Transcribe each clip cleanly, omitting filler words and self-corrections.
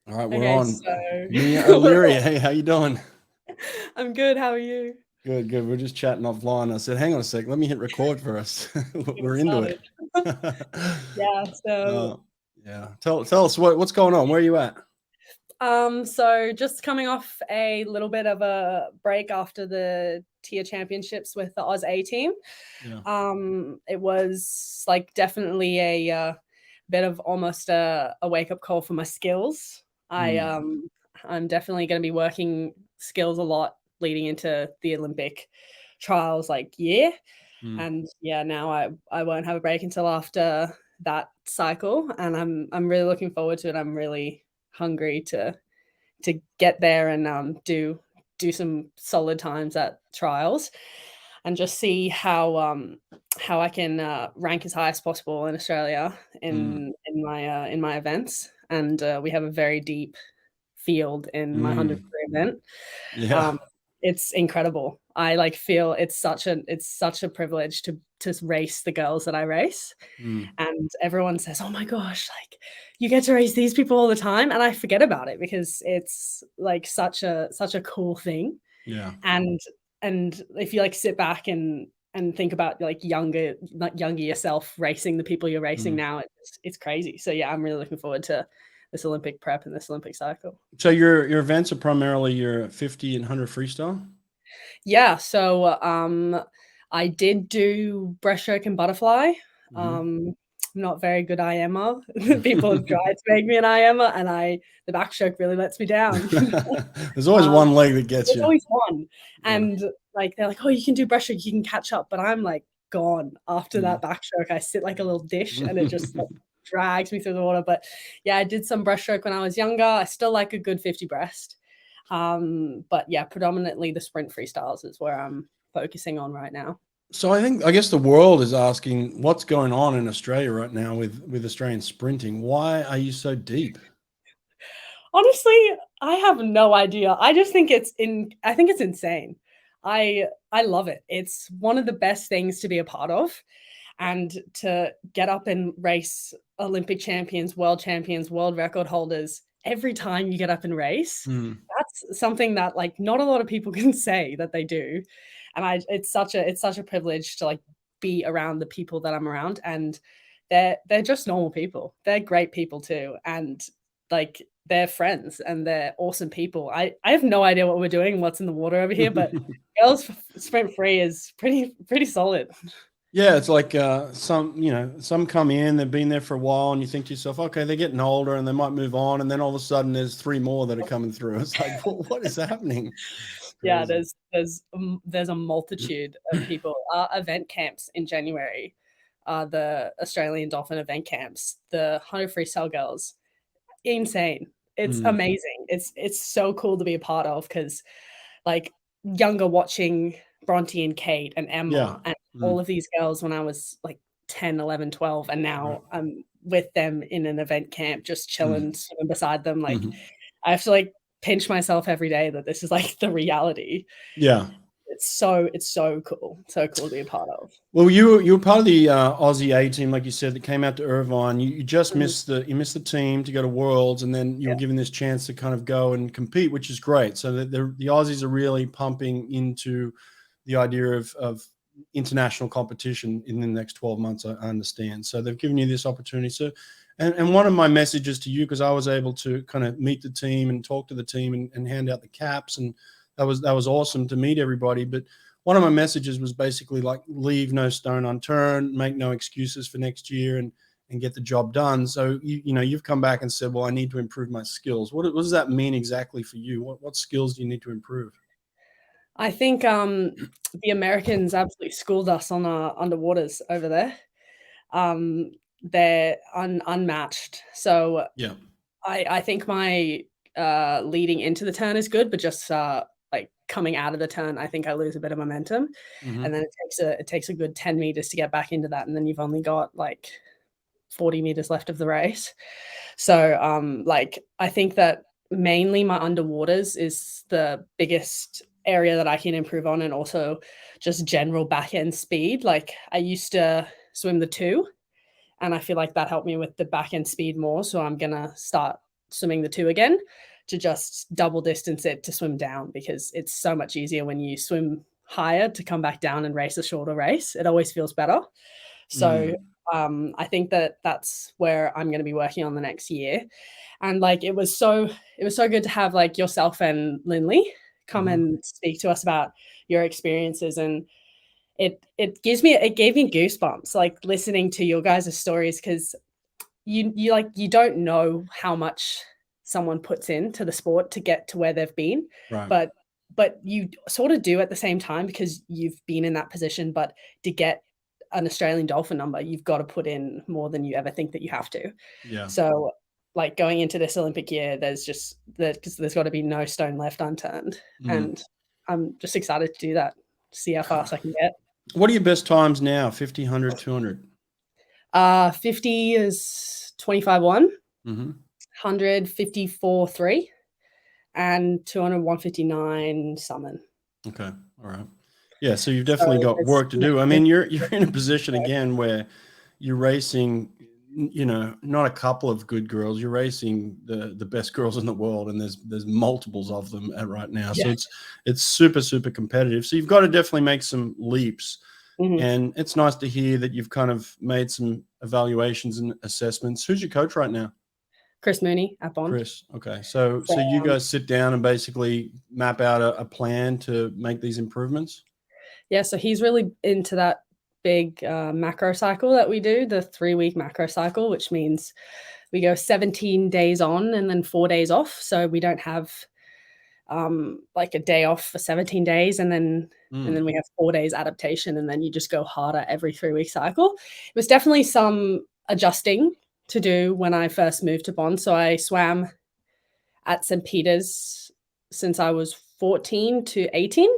All right, we're Okay, on. so Mia we're O'Leary, on. hey, how you doing? I'm good. How are you? Good, good. We're just chatting offline. I said, hang on a sec, let me hit record for us. Get We're into it. started. Yeah, so uh, yeah. Tell us what's going on. Where are you at? so just coming off a little bit of a break after the tier championships with the Oz A team. Yeah. It was like definitely a bit of almost a wake up call for my skills. Mm, I'm definitely going to be working skills a lot leading into the Olympic trials like year. mm, And yeah, now I won't have a break until after that cycle, and I'm really looking forward to it. I'm really hungry to get there and do some solid times at trials and just see how I can rank as high as possible in Australia mm, in my events. And we have a very deep field in my 100 mm. meter event. Yeah. Um, it's incredible. I like feel it's such a privilege to race the girls that I race, Mm, and everyone says, "Oh my gosh, like you get to race these people all the time," and I forget about it because it's like such a cool thing. yeah. And if you like sit back and think about like younger yourself racing the people you're racing Mm. now, it's crazy. So yeah, I'm really looking forward to this Olympic prep and this Olympic cycle. So your events are primarily your 50 and 100 freestyle? Yeah, so I did do breaststroke and butterfly. Hmm. Um, I'm not very good IMer. People have tried to make me an IMer, and the backstroke really lets me down. There's always um, one leg that gets there's you. always one, Yeah. and like they're like, "Oh, you can do breaststroke, you can catch up," but I'm like gone after that Mm. backstroke. I sit like a little dish, and it just like drags me through the water. But yeah, I did some breaststroke when I was younger. I still like a good 50 breast. But yeah, predominantly the sprint freestyles is where I'm focusing on right now. So I guess the world is asking what's going on in Australia right now with Australian sprinting. Why are you so deep? Honestly, I have no idea. I just think I think it's insane. I love it. It's one of the best things to be a part of, and to get up and race Olympic champions, world record holders every time you get up and race. Mm, That's something that like not a lot of people can say that they do. And I it's such a privilege to like be around the people that I'm around, and they're just normal people. They're great people too. And like they're friends and they're awesome people. I have no idea what we're doing, what's in the water over here, but mm. girls sprint free is pretty solid. Yeah, it's like some come in, they've been there for a while, and you think to yourself, okay, they're getting older and they might move on, and then all of a sudden there's three more that are coming through. It's like, what is happening? It's Yeah, crazy. there's a multitude of people. Event camps in January, the Australian Dolphin event camps, the 100 freestyle girls, insane. It's Mm, amazing. It's so cool to be a part of because like younger watching Bronte and Kate and yeah. Emma and all Mm, of these girls when I was like 10, 11, 12, and right. now I'm with them in an event camp, just chilling, Mm, swimming beside them. Like mhm. I have to like pinch myself every day that this is like the reality. Yeah. It's so cool to be a part of. Well, you were part of the Aussie A team, like you said, that came out to Irvine. You just Mhm. missed the team to go to Worlds, and then you Yeah, were given this chance to kind of go and compete, which is great. So the Aussies are really pumping into the idea of international competition in the next 12 months. I understand. So they've given you this opportunity. So, and one of my messages to you, because I was able to kind of meet the team and talk to the team and hand out the caps, and that was awesome to meet everybody, but one of my messages was basically like leave no stone unturned, make no excuses for next year, and get the job done. So you've come back and said, well, I need to improve my skills. What does that mean exactly for you? What skills do you need to improve? I think the Americans absolutely schooled us on our underwaters over there. Um, they're unmatched. So Yeah. I think my leading into the turn is good, but just like coming out of the turn, I think I lose a bit of momentum, and Hmm. then it takes a good 10 meters to get back into that, and then you've only got like 40 meters left of the race. So like I think that mainly my underwaters is the biggest area that I can improve on, and also just general back end speed. Like I used to swim the two, and I feel like that helped me with the back end speed more. So I'm gonna start swimming the 2 again, to just double distance it to swim down, because it's so much easier when you swim higher to come back down and race a shorter race. It always feels better. So I think that that's where I'm going to be working on the next year. And like, it was so good to have like yourself and Lindley come and speak to us about your experiences. And it gave me goosebumps, like listening to your guys' stories, because you don't know how much someone puts into the sport to get to where they've been. Right. But you sort of do at the same time, because you've been in that position. But to get an Australian dolphin number, you've got to put in more than you ever think that you have to. Yeah. So like going into this Olympic year, because there's got to be no stone left unturned. And I'm just excited to do that, see how fast I can get. What are your best times now? 50, 100, 200? 50 is 25.1, 100, 54.3, and 200, 159 summon. Okay. All right. Yeah. So you've definitely got work to do. I mean, you're in a position again where you're racing, you know, not a couple of good girls. You're racing the best girls in the world, and there's multiples of them right now. Yeah. So it's super, super competitive. So you've got to definitely make some leaps. And it's nice to hear that you've kind of made some evaluations and assessments. Who's your coach right now? Chris Mooney at Bond. Chris. Okay. So you guys sit down and basically map out a plan to make these improvements? Yeah. So he's really into that big macro cycle that we do, the 3-week macro cycle, which means we go 17 days on and then 4 days off. So we don't have like a day off for 17 days and then we have 4 days adaptation, and then you just go harder every 3-week cycle. It was definitely some adjusting to do when I first moved to Bond. So I swam at St. Peter's since I was 14 to 18,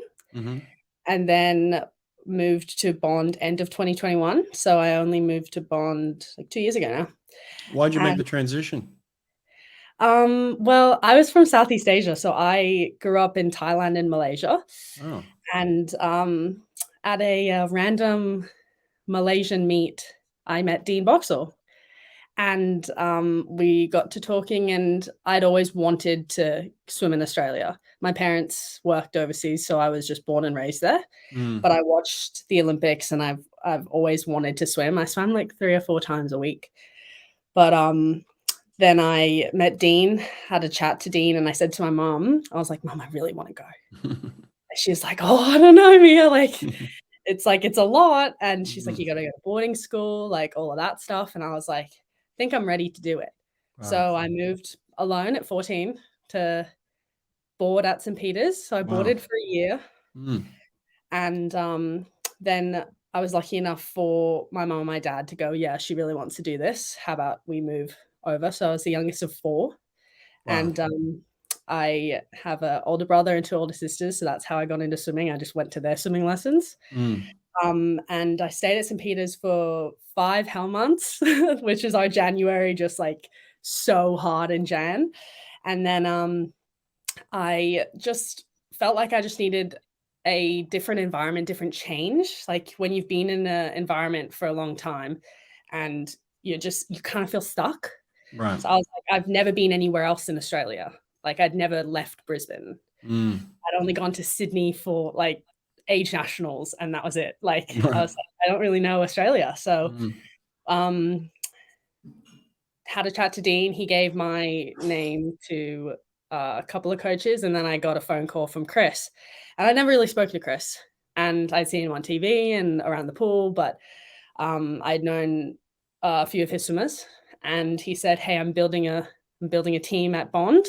and then moved to Bond end of 2021. So I only moved to Bond like 2 years ago now. Why'd you make the transition? Well, I was from Southeast Asia, so I grew up in Thailand and Malaysia. Oh. And at a random Malaysian meet, I met Dean Boxall. And we got to talking, and I'd always wanted to swim in Australia. My parents worked overseas, so I was just born and raised there. But I watched the Olympics, and I've always wanted to swim. I swam like 3 or 4 times a week. But then I met Dean, had a chat to Dean, and I said to my mom, I was like, Mom, I really want to go. She was like, oh, I don't know, Mia. Like, it's a lot. And she's like, you got to go to boarding school, like all of that stuff. And I was like, I think I'm ready to do it. Wow. So I moved alone at 14 to board at St. Peter's. So I boarded for a year. And then I was lucky enough for my mom and my dad to go, yeah, she really wants to do this. How about we move over? So I was the youngest of 4. Wow. And I have an older brother and 2 older sisters. So that's how I got into swimming. I just went to their swimming lessons. And I stayed at St. Peter's for 5 hell months, which is our January, just like so hard in Jan. And then I just felt like I just needed a different environment, different change. Like when you've been in an environment for a long time and you kind of feel stuck. Right. So I was like, I've never been anywhere else in Australia. Like I'd never left Brisbane. I'd only gone to Sydney for like age nationals, and that was it. Like I was like, I don't really know Australia. So had a chat to Dean. He gave my name to a couple of coaches, and then I got a phone call from Chris. And I'd never really spoken to Chris, and I'd seen him on TV and around the pool, but I'd known a few of his swimmers, and he said, hey, I'm building a team at Bond,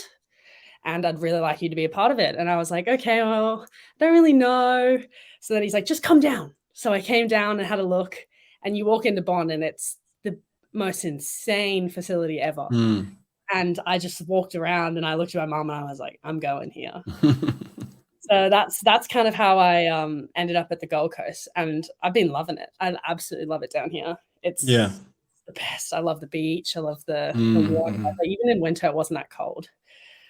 and I'd really like you to be a part of it. And I was like, okay, well, I don't really know. So then he's like, just come down. So I came down and had a look, and you walk into Bond and it's the most insane facility ever. And I just walked around and I looked at my mom and I was like, I'm going here. So that's kind of how I ended up at the Gold Coast, and I've been loving it. I absolutely love it down here. It's the best. I love the beach. I love the water. Even in winter, it wasn't that cold.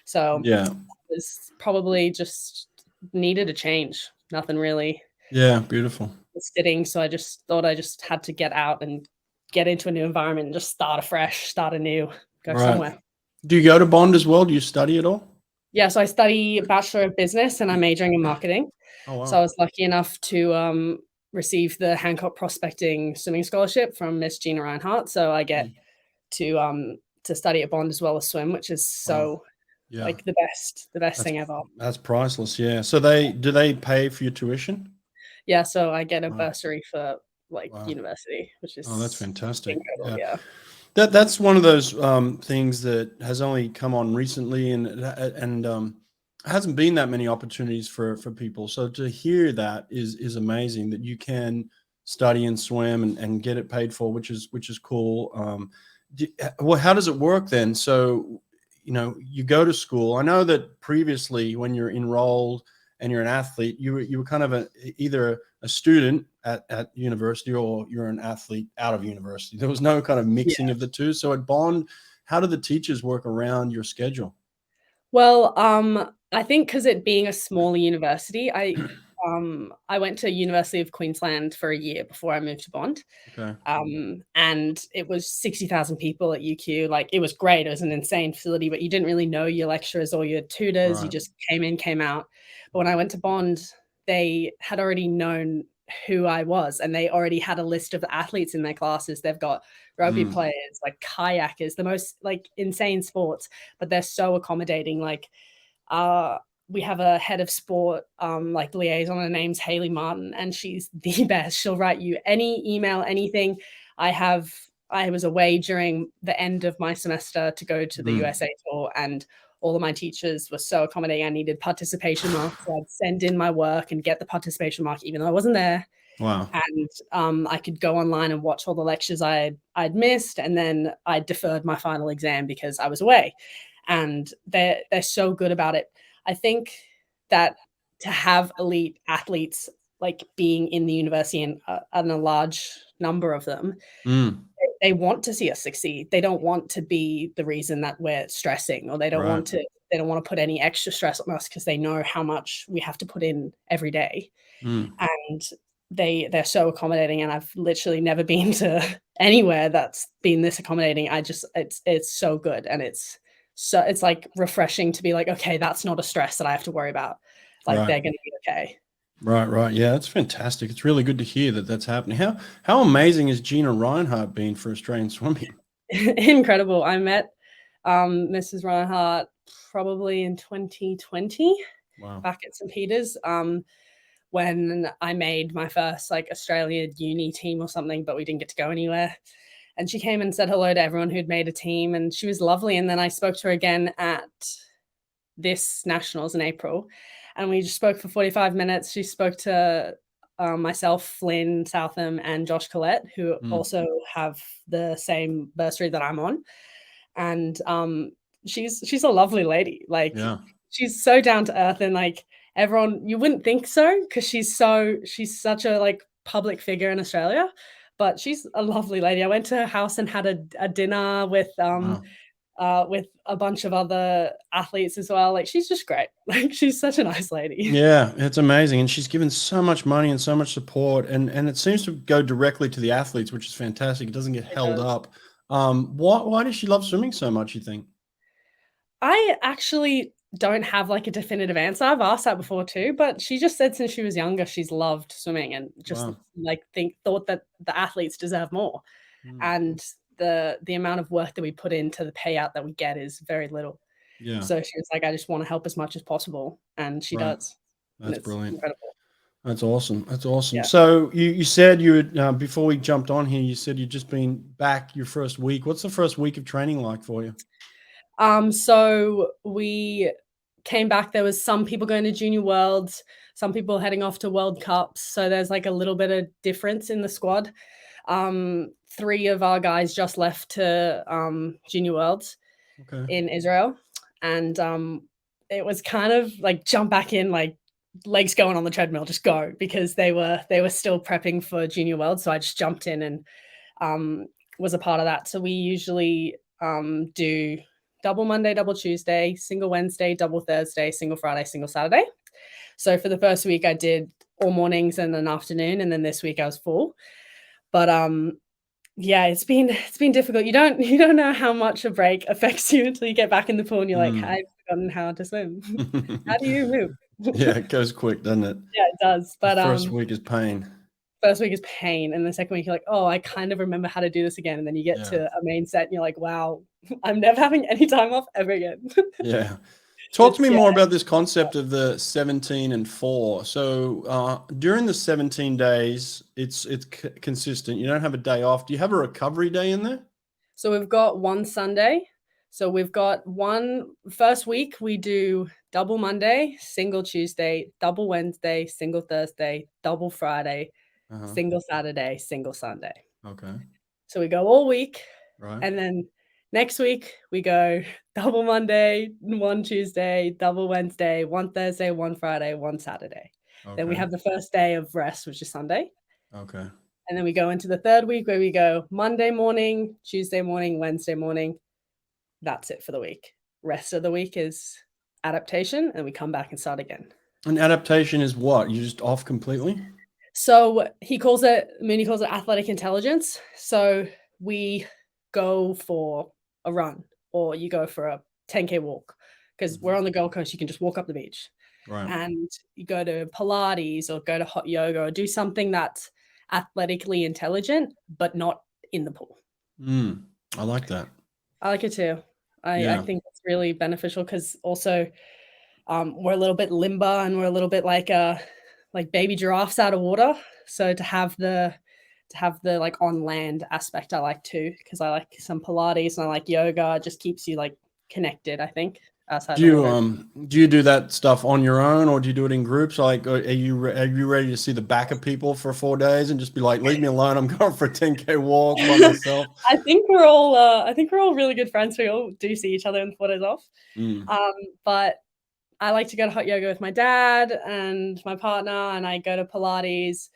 So it was probably just needed a change. Nothing really. Yeah, beautiful. Sitting. So I just thought I just had to get out and get into a new environment and just start afresh, start anew, go somewhere. Do you go to Bond as well? Do you study at all? Yeah, so I study Bachelor of Business and I'm majoring in marketing. Oh, So I wow. was lucky enough to receive the Hancock Prospecting Swimming Scholarship from Miss Gina Reinhardt. So I get Mm, to study at Bond as well as swim, which is wow. so Yeah. like the best That's thing ever. that's priceless. Yeah. So do they pay for your tuition? Yeah, so I get a Wow. bursary for like Wow. university, which Oh, that's is fantastic. incredible. Yeah. Yeah. That's one of those things that has only come on recently, and hasn't been that many opportunities for people. So to hear that is amazing that you can study and swim and get it paid for, which is cool. Well, how does it work then? So you go to school. I know that previously when you're enrolled and you're an athlete, you were kind of either a student at university or you're an athlete out of university. There was no kind of mixing of the two. So at Bond, how do the teachers work around your schedule? Well, I think because it being a smaller university, I went to University of Queensland for a year before I moved to Bond. Okay. And it was 60,000 people at UQ. Like it was great. It was an insane facility, but you didn't really know your lecturers or your tutors. You Right. just came in, came out. But when I went to Bond, they had already known who I was and they already had a list of the athletes in their classes. They've got rugby Mm, players, like kayakers, the most like insane sports, but they're so accommodating. Like uh we have a head of sport like liaison. Her name's Haley Martin and she's the best. She'll write you any email, anything. I was away during the end of my semester to go to the mm. USA tour and all of my teachers were so accommodating. I needed participation marks, so I'd send in my work and get the participation mark even though I wasn't there. Wow. And I could go online and watch all the lectures I'd missed, and then I deferred my final exam because I was away. And they're so good about it. I think that to have elite athletes like being in the university and a large number of them, Mm, they want to see us succeed. They don't want to be the reason that we're stressing, or right. they don't want to put any extra stress on us because they know how much we have to put in every day. Mm, And they're so accommodating and I've literally never been to anywhere that's been this accommodating. It's so good and it's like refreshing to be like, okay, that's not a stress that I have to worry about. Like right. they're gonna be okay. Right. Right. Yeah, that's fantastic. It's really good to hear that that's happening. How amazing has Gina Reinhardt been for Australian swimming? Incredible. I met Mrs. Reinhardt probably in 2020 Wow. back at St. Peter's. When I made my first like Australian uni team or something, but we didn't get to go anywhere. And she came and said hello to everyone who'd made a team, and she was lovely. And then I spoke to her again at this nationals in April, and we just spoke for 45 minutes. She spoke to myself, Flynn Southam, and Josh Collette, who Mm, also have the same bursary that I'm on. And she's a lovely lady. Like yeah. she's so down to earth and like everyone you wouldn't think so because she's such a like public figure in Australia, but she's a lovely lady. I went to her house and had a dinner Wow. with a bunch of other athletes as well. Like she's just great. Like she's such a nice lady. Yeah, it's amazing, and she's given so much money and so much support, and it seems to go directly to the athletes, which is fantastic. It doesn't get It held does. up. Why does she love swimming so much? You think? I actually don't have like a definitive answer. I've asked that before too, but she just said since she was younger she's loved swimming and just Wow. like thought that the athletes deserve more. Mm, And the amount of work that we put into the payout that we get is very little. yeah. So she was like, I just want to help as much as possible. And she Right. does. And That's it's brilliant. incredible. That's awesome. That's awesome. Yeah. So you said you had before we jumped on here, you said you'd just been back your first week. What's the first week of training like for you? So we came back. There was some people going to junior worlds, some people heading off to World Cups. So there's like a little bit of difference in the squad. Three of our guys just left to junior worlds Okay. in Israel. And it was kind of like jump back in, like legs going on the treadmill, just go because they were still prepping for junior world. So I just jumped in and was a part of that. So we usually do double Monday, double Tuesday, single Wednesday, double Thursday, single Friday, single Saturday. So for the first week I did all mornings and an afternoon, and then this week I was full. But Yeah, it's been difficult. You don't know how much a break affects you until you get back in the pool and you're like, I've forgotten how to swim. How do you move? Yeah, it goes quick, doesn't it? Yeah, it does. But the first week is pain. First week is pain, and the second week you're like, oh, I kind of remember how to do this again. And then you get to a main set and you're like, wow, I'm never having any time off ever again. Yeah. Talk to me more about this concept of the 17 and 4. So during the 17 days, it's consistent. You don't have a day off. Do you have a recovery day in there? So we've got one Sunday. So we've got first week, we do double Monday, single Tuesday, double Wednesday, single Thursday, double Friday, single Saturday, single Sunday. Okay. So we go all week. Right. And then next week we go double Monday, one Tuesday, double Wednesday, one Thursday, one Friday, one Saturday. Okay. Then we have the first day of rest, which is Sunday. Okay. And then we go into the third week where we go Monday morning, Tuesday morning, Wednesday morning. That's it for the week. Rest of the week is adaptation, and we come back and start again. And adaptation is what? You're just off completely? So Mooney calls it athletic intelligence. So we go for a run, or you go for a 10K walk, because we're on the Gold Coast. You can just walk up the beach. Right. And you go to Pilates or go to hot yoga or do something that's athletically intelligent, but not in the pool. I like that. I like it too. I think it's really beneficial because also we're a little bit limber and we're a little bit like baby giraffes out of water. So to have the like on land aspect, I like too, because I like some Pilates and I like yoga. It just keeps you like connected, I think. Do you do that stuff on your own, or do you do it in groups? Like, are you ready to see the back of people for 4 days and just be like, leave me alone, I'm going for a 10K walk by myself? I think we're all really good friends. We all do see each other in the 4 days off. But I like to go to hot yoga with my dad and my partner, and I go to Pilates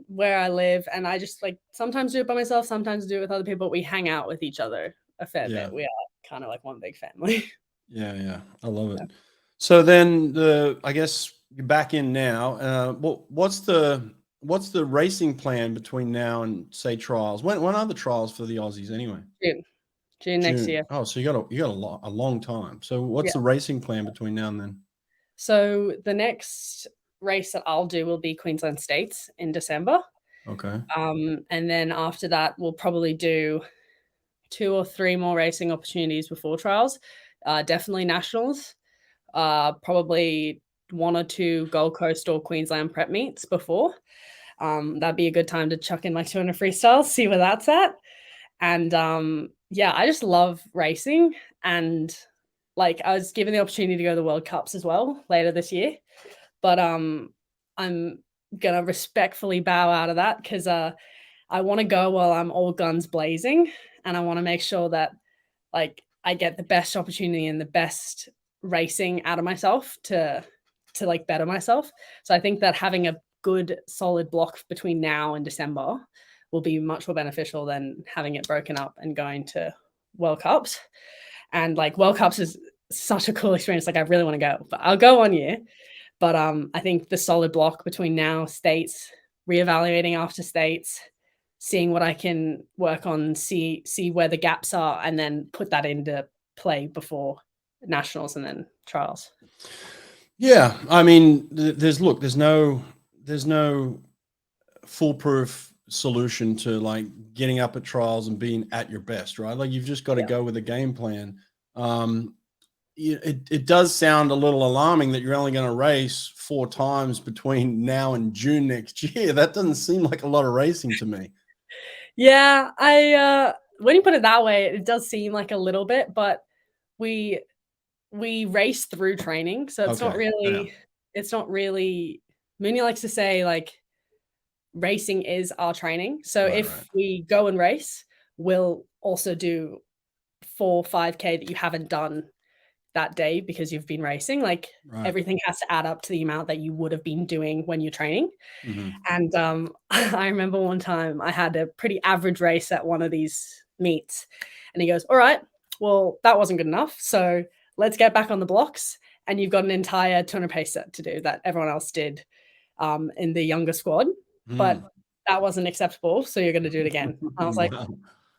where I live, and I just like sometimes do it by myself, sometimes do it with other people. We hang out with each other a fair bit. We are kind of like one big family. Yeah, I love it. Yeah. So then I guess you're back in now. What's the racing plan between now and say trials? When are the trials for the Aussies anyway? June next year. Oh, so you got a long time. So what's the racing plan between now and then? So the next race that I'll do will be Queensland States in December. Okay. And then after that, we'll probably do 2 or 3 more racing opportunities before trials. Definitely nationals, probably 1 or 2 Gold Coast or Queensland prep meets before. That'd be a good time to chuck in my 200 freestyle, see where that's at. And I just love racing. And like I was given the opportunity to go to the World Cups as well later this year. But I'm gonna respectfully bow out of that because I want to go while I'm all guns blazing, and I want to make sure that like I get the best opportunity and the best racing out of myself to like better myself. So I think that having a good solid block between now and December will be much more beneficial than having it broken up and going to World Cups. And like World Cups is such a cool experience. Like I really want to go, but I'll go 1 year. But I think the solid block between now, States, reevaluating after States, seeing what I can work on, see where the gaps are, and then put that into play before nationals and then trials. Yeah, I mean, there's no foolproof solution to like getting up at trials and being at your best, right? Like you've just got to go with a game plan. It does sound a little alarming that you're only going to race 4 times between now and June next year. That doesn't seem like a lot of racing to me. Yeah, when you put it that way, it does seem like a little bit, but we race through training, so it's not really. Mooney likes to say like racing is our training. So if we go and race, we'll also do 4 5K that you haven't done that day because you've been racing. Like everything has to add up to the amount that you would have been doing when you're training. And I remember one time I had a pretty average race at one of these meets, and he goes, all right, well, that wasn't good enough. So let's get back on the blocks. And you've got an entire 200 pace set to do that everyone else did in the younger squad. But that wasn't acceptable, so you're going to do it again. I was like, Wow.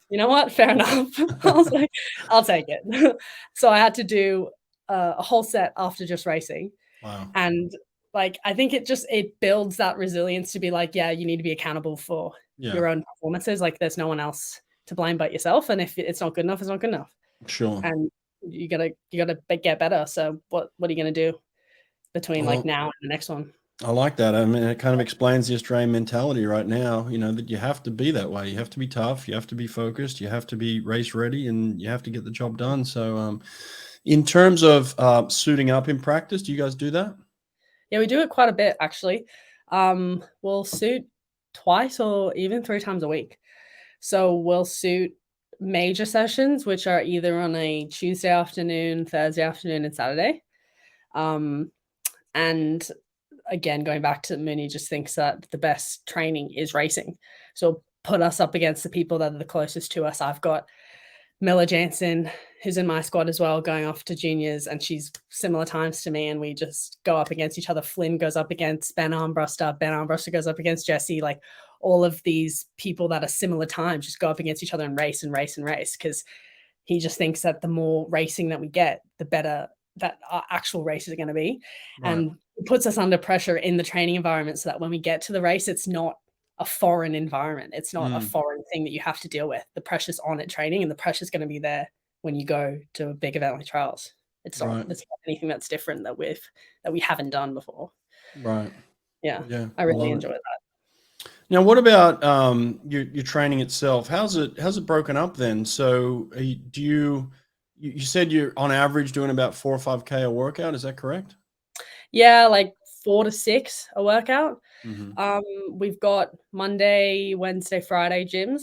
you know what? Fair enough. I was like, I'll take it. So I had to do a whole set after just racing. Wow. And like, I think it builds that resilience to be like, yeah, you need to be accountable for your own performances. Like there's no one else to blame but yourself. And if it's not good enough, it's not good enough. Sure. And you gotta get better. So what are you gonna do between like now and the next one? I like that. I mean, it kind of explains the Australian mentality right now, that you have to be that way. You have to be tough. You have to be focused. You have to be race ready, and you have to get the job done. So, in terms of suiting up in practice, do you guys do that? Yeah, we do it quite a bit, actually. We'll suit twice or even 3 times a week. So we'll suit major sessions, which are either on a Tuesday afternoon, Thursday afternoon, and Saturday. And again, going back to Mooney, just thinks that the best training is racing. So put us up against the people that are the closest to us. I've got Miller Jansen, who's in my squad as well, going off to juniors, and she's similar times to me, and we just go up against each other. Flynn goes up against Ben Armbruster goes up against Jesse. Like all of these people that are similar times just go up against each other and race because he just thinks that the more racing that we get, the better that our actual races are going to be. Right. And it puts us under pressure in the training environment so that when we get to the race, it's not a foreign environment. It's not a foreign thing that you have to deal with. The pressure's on at training, and the pressure's going to be there when you go to a big event like trials. It's not anything that's different that we haven't done before. Right. Yeah. I really enjoy that. Now, what about your training itself? How's it broken up then? So you said you're on average doing about 4 or 5K a workout. Is that correct? Yeah, like 4 to 6 a workout. Mm-hmm. We've got Monday, Wednesday, Friday gyms.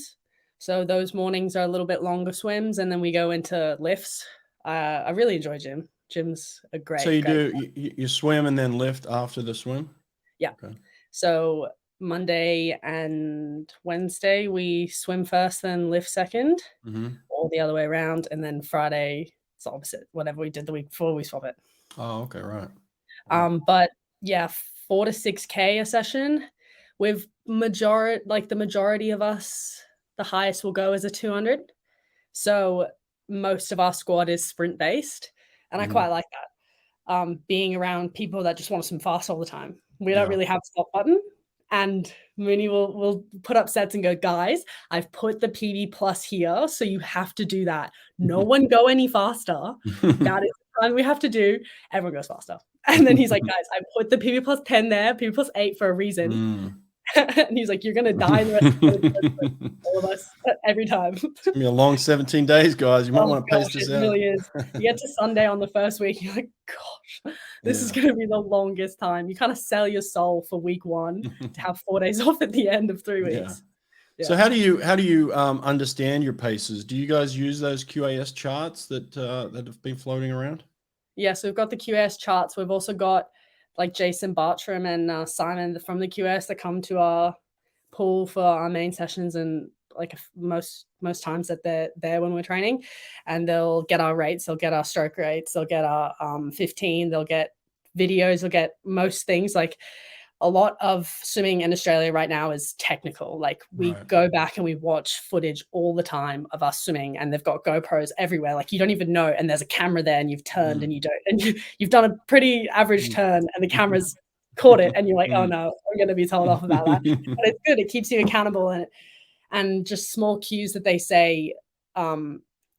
So those mornings are a little bit longer swims, and then we go into lifts. I really enjoy gym. Gyms are great. So you swim and then lift after the swim? Yeah. Okay. So Monday and Wednesday we swim first, then lift second, or the other way around, and then Friday it's the opposite. Whatever we did the week before, we swap it. Oh, okay, right. But yeah, 4 to 6K a session. With the majority of us, the highest we'll go is a 200. So most of our squad is sprint based, and I quite like that. Being around people that just want to swim fast all the time. We don't really have a stop button. And Mooney will put up sets and go, guys, I've put the PB plus here, so you have to do that. No one go any faster. That is the time we have to do. Everyone goes faster. And then he's like, guys, I put the PB plus 10 there, PB plus 8 for a reason. And he's like, you're going to die the rest of the all of us every time. It's going to be a long 17 days, guys. You might want to pace this out. It really is. You get to Sunday on the first week, you're like, gosh, this is going to be the longest time. You kind of sell your soul for week 1 to have 4 days off at the end of 3 weeks. Yeah. So how do you understand your paces? Do you guys use those QAS charts that have been floating around? Yeah, so we've got the QAS charts. We've also got like Jason Bartram and Simon from the QS that come to our pool for our main sessions, and like most times that they're there when we're training, and they'll get our rates, they'll get our stroke rates, they'll get our 15, they'll get videos, they'll get most things. Like a lot of swimming in Australia right now is technical. Like we go back and we watch footage all the time of us swimming, and they've got GoPros everywhere. Like you don't even know, and there's a camera there, and you've turned and you don't, and you've done a pretty average turn, and the camera's caught it, and you're like, oh no, I'm going to be told off about that. But it's good. It keeps you accountable, and just small cues that they say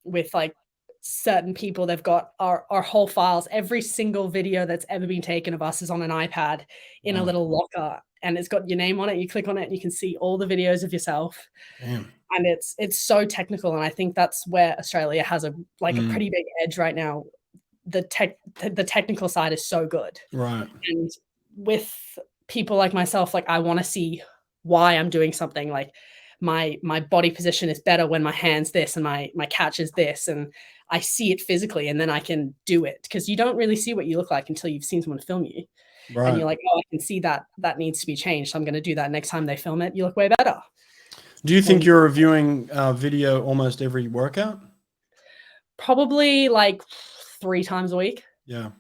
with like certain people. They've got our whole files. Every single video that's ever been taken of us is on an iPad in a little locker, and it's got your name on it. You click on it and you can see all the videos of yourself. Damn. And it's so technical, and I think that's where Australia has a pretty big edge right now. The technical side is so good, right? And with people like myself, like I want to see why I'm doing something. Like my body position is better when my hand's this and my catch is this, and I see it physically, and then I can do it, because you don't really see what you look like until you've seen someone film you. Right. And you're like, oh, I can see that needs to be changed. So I'm going to do that next time they film it. You look way better. Do you think you're reviewing video almost every workout? Probably like 3 times a week. Yeah.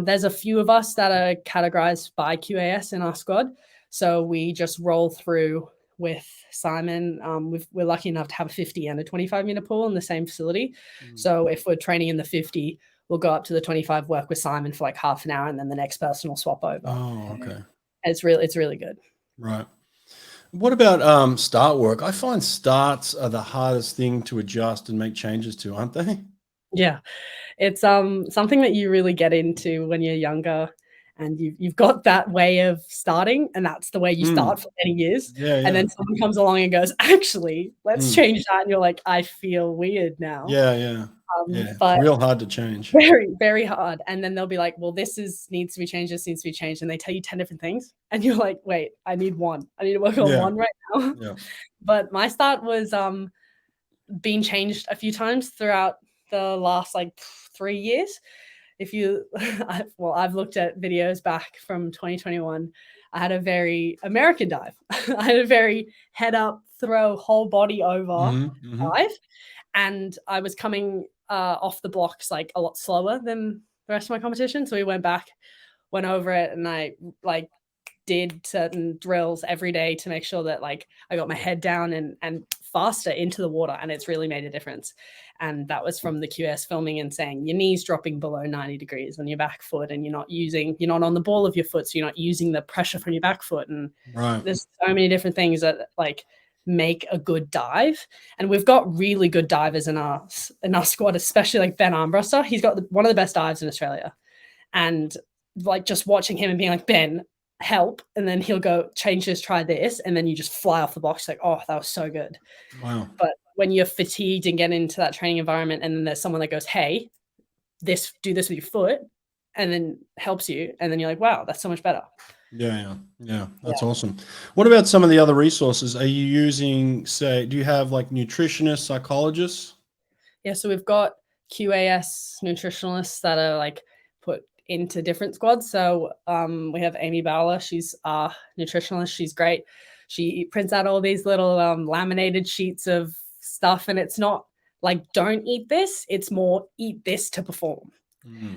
There's a few of us that are categorized by QAS in our squad. So we just roll through with Simon. We're lucky enough to have a 50 and a 25-meter pool in the same facility. So if we're training in the 50, we'll go up to the 25, work with Simon for like half an hour, and then the next person will swap over. Oh, okay. It's really good. Right. What about start work? I find starts are the hardest thing to adjust and make changes to, aren't they? Yeah. It's something that you really get into when you're younger, and you've got that way of starting, and that's the way you start for many years. Yeah, And then someone comes along and goes, actually, let's change that. And you're like, I feel weird now. Yeah. But real hard to change. Very, very hard. And then they'll be like, well, this needs to be changed. This needs to be changed. And they tell you 10 different things. And you're like, wait, I need one. I need to work on one right now. Yeah. But my start was being changed a few times throughout the last like 3 years. I've looked at videos back from 2021. I had a very American dive. I had a very head up, throw, whole body over dive. And I was coming off the blocks like a lot slower than the rest of my competition. So we went back, went over it, and I like did certain drills every day to make sure that like I got my head down and faster into the water, and it's really made a difference. And that was from the QS filming and saying your knees dropping below 90 degrees on your back foot, and you're not on the ball of your foot, so you're not using the pressure from your back foot. And there's so many different things that like make a good dive. And we've got really good divers in our squad, especially like Ben Armbruster. He's got one of the best dives in Australia. And like just watching him and being like, Ben, help, and then he'll go change this, try this, and then you just fly off the box like, oh, that was so good. Wow. But when you're fatigued and get into that training environment, and then there's someone that goes, hey, do this with your foot, and then helps you, and then you're like, wow, that's so much better. Yeah. That's awesome. What about some of the other resources? Are you using, say, do you have like nutritionists, psychologists? Yeah, so we've got QAS nutritionalists that are like put into different squads. So we have Amy Bowler. She's our nutritionalist. She's great. She prints out all these little laminated sheets of stuff, and it's not like don't eat this. It's more eat this to perform.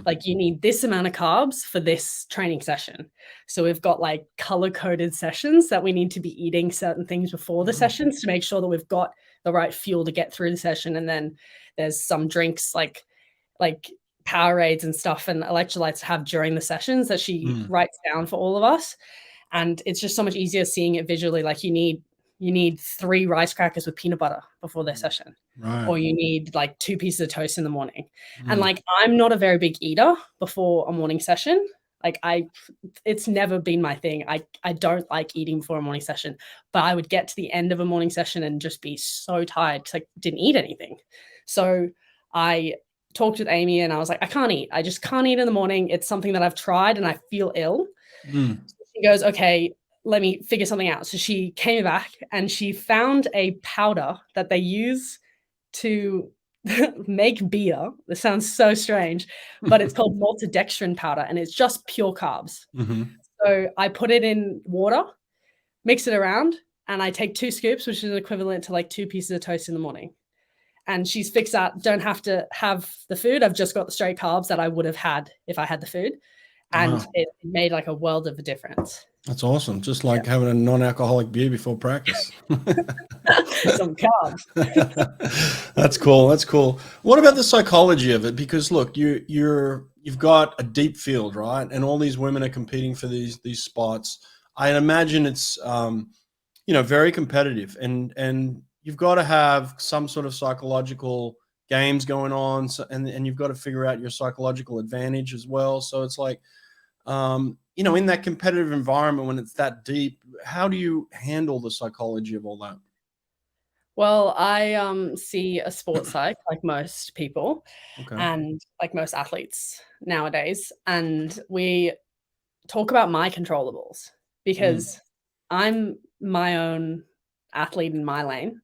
Like you need this amount of carbs for this training session. So we've got like color-coded sessions that we need to be eating certain things before the sessions to make sure that we've got the right fuel to get through the session. And then there's some drinks like Powerades and stuff and electrolytes to have during the sessions that she writes down for all of us. And it's just so much easier seeing it visually. Like you need 3 rice crackers with peanut butter before their session. Right. Or you need like 2 pieces of toast in the morning. And like, I'm not a very big eater before a morning session. Like it's never been my thing. I don't like eating before a morning session, but I would get to the end of a morning session and just be so tired because I didn't eat anything. So I talked with Amy and I was like, I can't eat. I just can't eat in the morning. It's something that I've tried and I feel ill. So she goes, okay, let me figure something out. So she came back and she found a powder that they use to make beer. This sounds so strange, but it's called maltodextrin powder and it's just pure carbs. So I put it in water, mix it around, and I take 2 scoops, which is equivalent to like 2 pieces of toast in the morning. And she's fixed that. Don't have to have the food. I've just got the straight carbs that I would have had if I had the food. And it made like a world of a difference. That's awesome. Just like having a non-alcoholic beer before practice. Some carbs. That's cool. That's cool. What about the psychology of it? Because look, you've got a deep field, right? And all these women are competing for these spots. I imagine it's very competitive, and you've got to have some sort of psychological games going on, and you've got to figure out your psychological advantage as well. So it's like, in that competitive environment when it's that deep, how do you handle the psychology of all that? Well, I see a sports psych like most people and like most athletes nowadays. And we talk about my controllables because I'm my own athlete in my lane.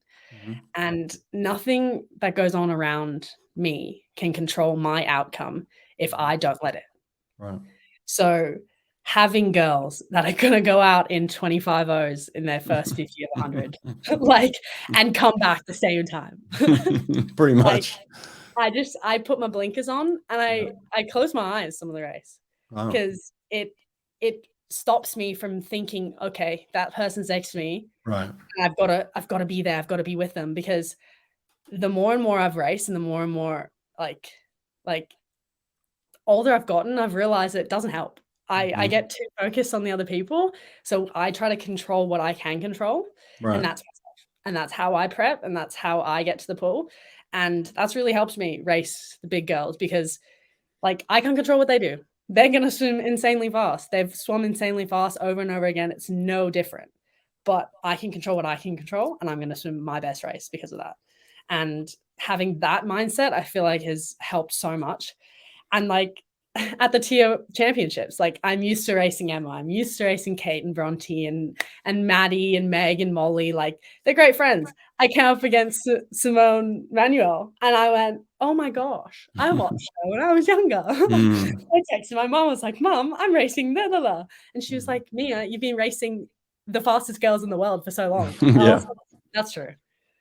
And nothing that goes on around me can control my outcome if I don't let it. Right. So having girls that are going to go out in 25 O's in their first 50 of 100, and come back the same time. Pretty much. I put my blinkers on and I close my eyes some of the race because it stops me from thinking, okay, that person's next to me Right. And I've got to be there. I've got to be with them, because the more and more I've raced and the more and more like older I've gotten, I've realized it doesn't help. I get too focused on the other people. So I try to control what I can control. Right. And that's myself. And that's how I prep, and that's how I get to the pool. And that's really helped me race the big girls, because like I can't control what they do. They're going to swim insanely fast. They've swum insanely fast over and over again. It's no different. But I can control what I can control, and I'm going to swim my best race because of that. And having that mindset, I feel like has helped so much. And like at the tier championships, like I'm used to racing Emma, I'm used to racing Kate and Bronte and Maddie and Meg and Molly. Like they're great friends. I came up against Simone Manuel, and I went, oh my gosh, I watched her when I was younger. I texted my mom, I was like, Mom, I'm racing blah, blah, blah. And she was like, Mia, you've been racing the fastest girls in the world for so long. Yeah. Like, that's true.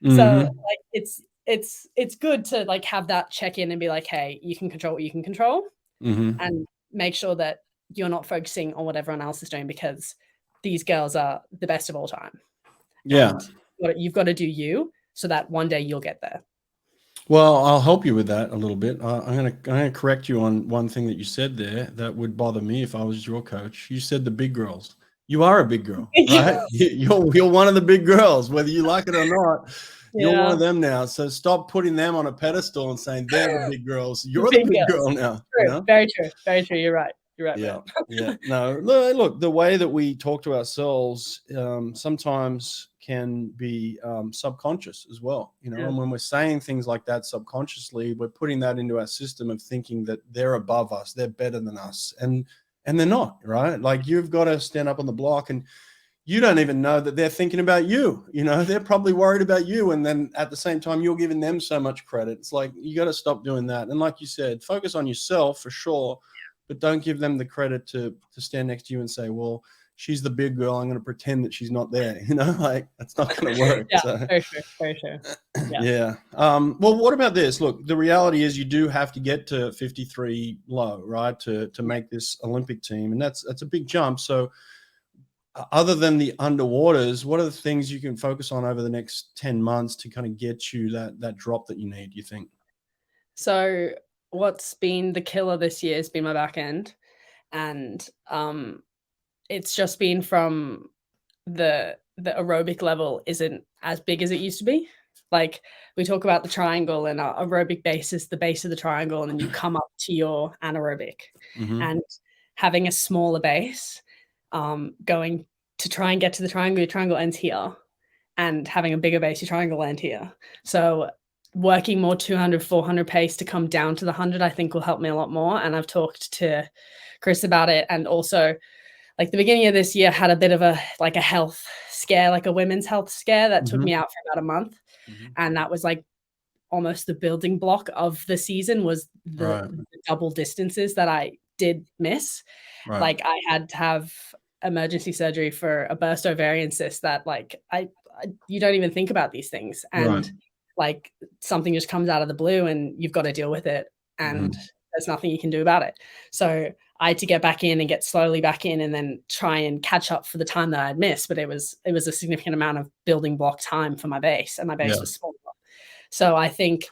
So like it's good to like have that check-in and be like, hey, you can control what you can control, and make sure that you're not focusing on what everyone else is doing, because these girls are the best of all time. Yeah. And you've got to do you, so that one day you'll get there. Well, I'll help you with that a little bit. I'm gonna correct you on one thing that you said there that would bother me if I was your coach. You said the big girls. You are a big girl, right? You're one of the big girls, whether you like it or not. You're one of them now. So stop putting them on a pedestal and saying they're the big girls. You're the big girl now. True. You know? Very true. Very true. You're right. You're right. Yeah. Yeah. No, look, the way that we talk to ourselves sometimes can be subconscious as well, you know. And when we're saying things like that subconsciously, we're putting that into our system of thinking that they're above us, they're better than us, and they're not, right? Like you've got to stand up on the block, and you don't even know that they're thinking about you. You know, they're probably worried about you, and then at the same time, you're giving them so much credit. It's like you got to stop doing that. And like you said, focus on yourself for sure, but don't give them the credit to stand next to you and say, well, she's the big girl, I'm going to pretend that she's not there. You know, like that's not going to work. Yeah, so. very true. Very true. Yeah. Well, what about this? Look, the reality is you do have to get to 53 low, right, to make this Olympic team, and that's a big jump. So other than the underwaters, what are the things you can focus on over the next 10 months to kind of get you that drop that you need, you think? So what's been the killer this year has been my back end. And it's just been from the aerobic level isn't as big as it used to be. Like we talk about the triangle, and our aerobic base is the base of the triangle, and then you come up to your anaerobic. And having a smaller base, going to try and get to the triangle, your triangle ends here, and having a bigger base, your triangle ends here. So working more 200, 400 pace to come down to the 100, I think will help me a lot more. And I've talked to Chris about it. And also like the beginning of this year had a bit of a health scare, like a women's health scare that took me out for about a month. And that was like almost the building block of the season, was the double distances that I did miss. Like I had to have emergency surgery for a burst ovarian cyst that like you don't even think about these things. And like something just comes out of the blue and you've got to deal with it, and there's nothing you can do about it. So I had to get back in and get slowly back in, and then try and catch up for the time that I'd missed. But it was a significant amount of building block time for my base, and my base was small. So I think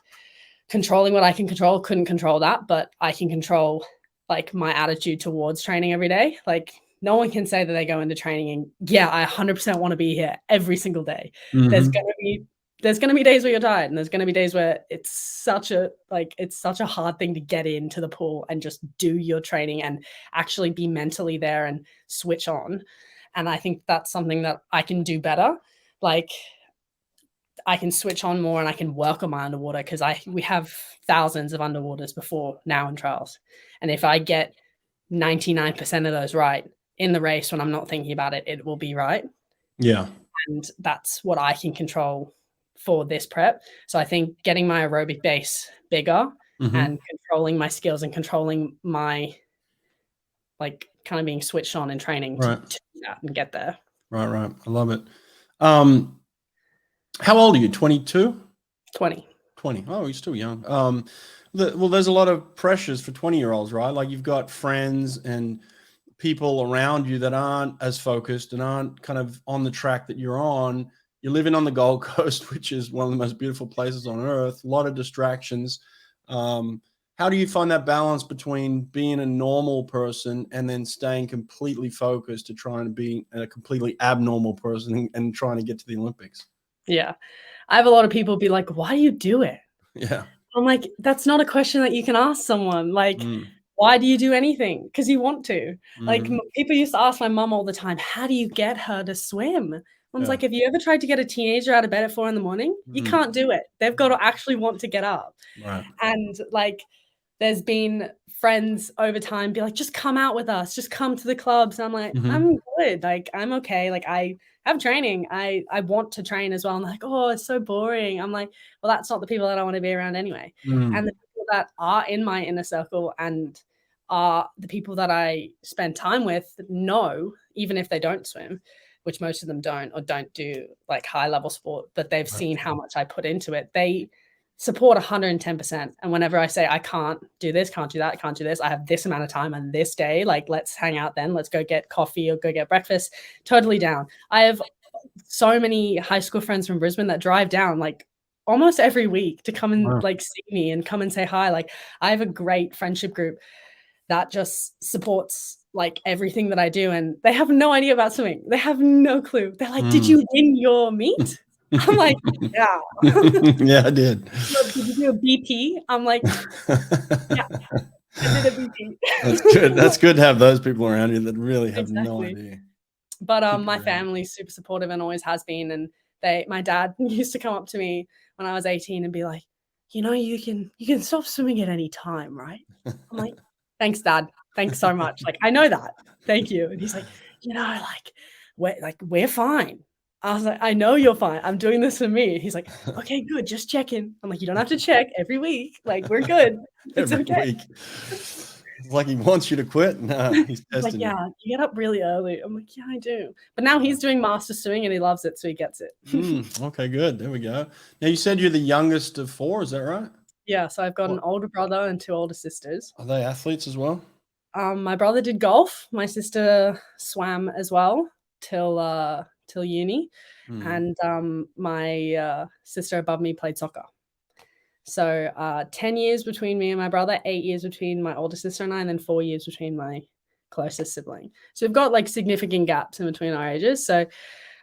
controlling what I can control, couldn't control that, but I can control like my attitude towards training every day. Like no one can say that they go into training and I 100% want to be here every single day. There's going to be days where you're tired, and there's going to be days where it's such a hard thing to get into the pool and just do your training and actually be mentally there and switch on. And I think that's something that I can do better. Like I can switch on more, and I can work on my underwater, because we have thousands of underwaters before now in trials. And if I get 99% of those right in the race when I'm not thinking about it, it will be right. Yeah. And that's what I can control for this prep. So I think getting my aerobic base bigger and controlling my skills and controlling my like kind of being switched on in training to do that and get there. Right. I love it. How old are you? 22? 20. Oh, you're still young. Well, there's a lot of pressures for 20-year-olds, right? Like you've got friends and people around you that aren't as focused and aren't kind of on the track that you're on. You're living on the Gold Coast, which is one of the most beautiful places on earth, a lot of distractions. How do you find that balance between being a normal person and then staying completely focused to trying to be a completely abnormal person and trying to get to the Olympics? Yeah. I have a lot of people be like, why do you do it? Yeah. I'm like, that's not a question that you can ask someone. Like, why do you do anything? Because you want to. Like, people used to ask my mum all the time, how do you get her to swim? Mom's like, have you ever tried to get a teenager out of bed at 4 a.m? You can't do it. They've got to actually want to get up. Right. And like, there's been friends over time be like, just come out with us, just come to the clubs. And I'm like, I'm good. Like, I'm okay. Like, I have training. I want to train as well. I'm like, oh, it's so boring. I'm like, well, that's not the people that I want to be around anyway. And the people that are in my inner circle and are the people that I spend time with know, even if they don't swim, which most of them don't, or don't do like high level sport, but they've seen how much I put into it. They support 110%. And whenever I say, I can't do this, can't do that, can't do this, I have this amount of time on this day, like, let's hang out then, let's go get coffee or go get breakfast, totally down. I have so many high school friends from Brisbane that drive down like almost every week to come and like see me and come and say hi. Like, I have a great friendship group that just supports like everything that I do. And they have no idea about swimming. They have no clue. They're like, did you win your meet? I'm like, yeah. Yeah, I did. Did you do a BP? I'm like, yeah, I did a BP. That's good. That's good to have those people around you that really have no idea. But my family's super supportive and always has been. And my dad used to come up to me when I was 18 and be like, you know, you can stop swimming at any time, right? I'm like, thanks, Dad. Thanks so much. Like, I know that. Thank you. And he's like, you know, we're fine. I was like, I know you're fine. I'm doing this for me. He's like, okay, good. Just checking. I'm like, you don't have to check every week. Like, we're good. It's Every okay. week. It's like he wants you to quit. No, he's testing like, yeah, you get up really early. I'm like, yeah, I do. But now he's doing master swimming and he loves it, so he gets it. Okay, good. There we go. Now, you said you're the youngest of 4. Is that right? Yeah, so I've got an older brother and 2 older sisters. Are they athletes as well? My brother did golf. My sister swam as well till uni. And my sister above me played soccer. So 10 years between me and my brother, 8 years between my older sister and I, and then 4 years between my closest sibling. So we've got like significant gaps in between our ages. So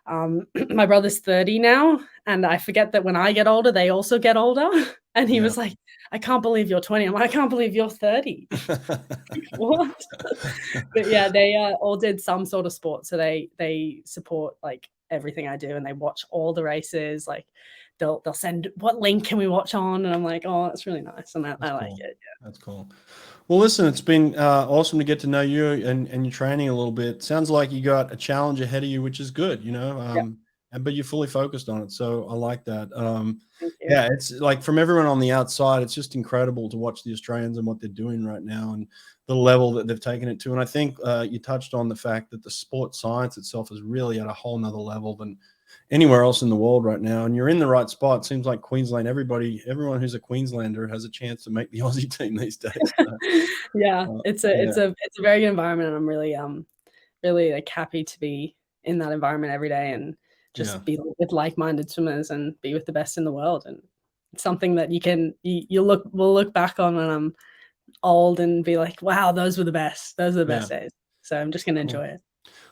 my brother's 30 now, and I forget that when I get older, they also get older. And he was like, I can't believe you're 20. I'm like, I can't believe you're 30. What? But yeah, they all did some sort of sport. So they support like everything I do, and they watch all the races. Like they'll send, what link can we watch on? And I'm like, oh, that's really nice. And I like it. Yeah. That's cool. Well, listen, it's been awesome to get to know you and your training a little bit. Sounds like you got a challenge ahead of you, which is good, you know, but you're fully focused on it. So I like that. Yeah, it's like, from everyone on the outside, it's just incredible to watch the Australians and what they're doing right now and the level that they've taken it to. And I think you touched on the fact that the sport science itself is really at a whole nother level than anywhere else in the world right now. And you're in the right spot. It seems like Queensland, everyone who's a Queenslander has a chance to make the Aussie team these days. So, yeah, it's a very good environment, and I'm really like happy to be in that environment every day and just be with like-minded swimmers and be with the best in the world. And it's something that we'll look back on when I'm old and be like, wow, those were the best. Those are the best days. So I'm just going to enjoy it.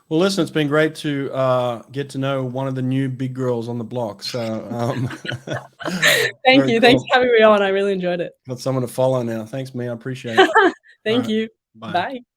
Well, listen, it's been great to get to know one of the new big girls on the block. So thank you. Cool. Thanks for having me on. I really enjoyed it. Got someone to follow now. Thanks, me. I appreciate it. Thank you. Bye. Bye.